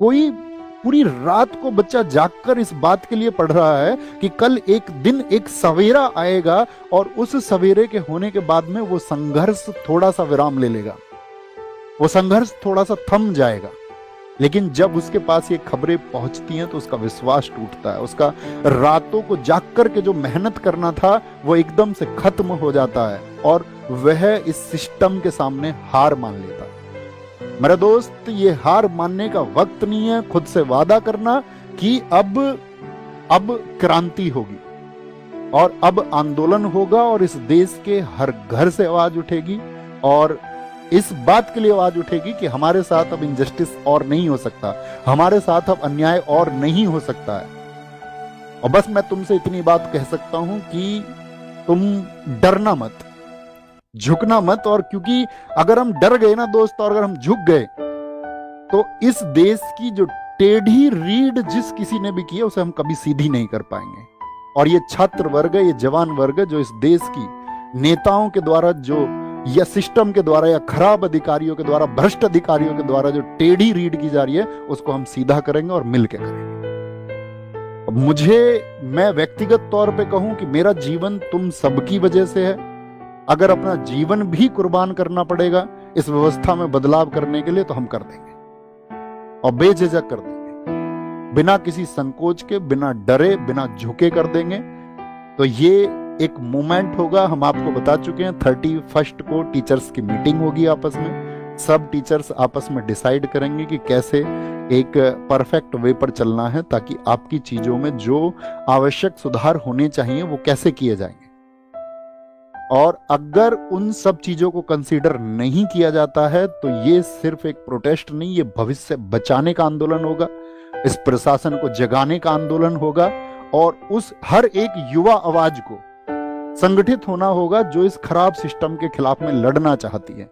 कोई पूरी रात को बच्चा जागकर इस बात के लिए पढ़ रहा है कि कल एक दिन एक सवेरा आएगा और उस सवेरे के होने के बाद में वो संघर्ष थोड़ा सा विराम ले लेगा, वो संघर्ष थोड़ा सा थम जाएगा। लेकिन जब उसके पास ये खबरें पहुंचती हैं तो उसका विश्वास टूटता है, उसका रातों को जाग कर के जो मेहनत करना था वो एकदम से खत्म हो जाता है और वह इस सिस्टम के सामने हार मान लेता है। मेरा दोस्त, ये हार मानने का वक्त नहीं है। खुद से वादा करना कि अब क्रांति होगी और अब आंदोलन होगा और इस देश के हर घर से आवाज उठेगी और इस बात के लिए आवाज उठेगी कि हमारे साथ अब इनजस्टिस और नहीं हो सकता, हमारे साथ अब अन्याय और नहीं हो सकता है। और बस मैं तुमसे इतनी बात कह सकता हूं कि तुम डरना मत, झुकना मत। और क्योंकि अगर हम डर गए ना दोस्त, और अगर हम झुक गए तो इस देश की जो टेढ़ी रीढ़ जिस किसी ने भी की है उसे हम कभी सीधी नहीं कर पाएंगे। और ये छात्र वर्ग, ये जवान वर्ग जो इस देश की नेताओं के द्वारा जो या सिस्टम के द्वारा या खराब अधिकारियों के द्वारा, भ्रष्ट अधिकारियों के द्वारा जो टेढ़ी रीढ़ की जा रही है उसको हम सीधा करेंगे और मिलकर करेंगे। मैं व्यक्तिगत तौर पे कहूं कि मेरा जीवन तुम सबकी वजह से है। अगर अपना जीवन भी कुर्बान करना पड़ेगा इस व्यवस्था में बदलाव करने के लिए तो हम कर देंगे और बेझिझक कर देंगे, बिना किसी संकोच के, बिना डरे, बिना झुके कर देंगे। तो ये एक मूवमेंट होगा। हम आपको बता चुके हैं 31 को टीचर्स की मीटिंग होगी आपस में। सब टीचर्स आपस में डिसाइड करेंगे कि कैसे एक परफेक्ट वे पर चलना है ताकि आपकी चीजों में जो आवश्यक सुधार होने चाहिए वो कैसे किए जाएंगे। और अगर उन सब चीजों को कंसीडर नहीं किया जाता है तो ये सिर्फ एक प्रोटेस्ट नहीं, ये भविष्य बचाने का आंदोलन होगा, इस प्रशासन को जगाने का आंदोलन होगा और उस हर एक युवा आवाज को संगठित होना होगा जो इस खराब सिस्टम के खिलाफ में लड़ना चाहती है।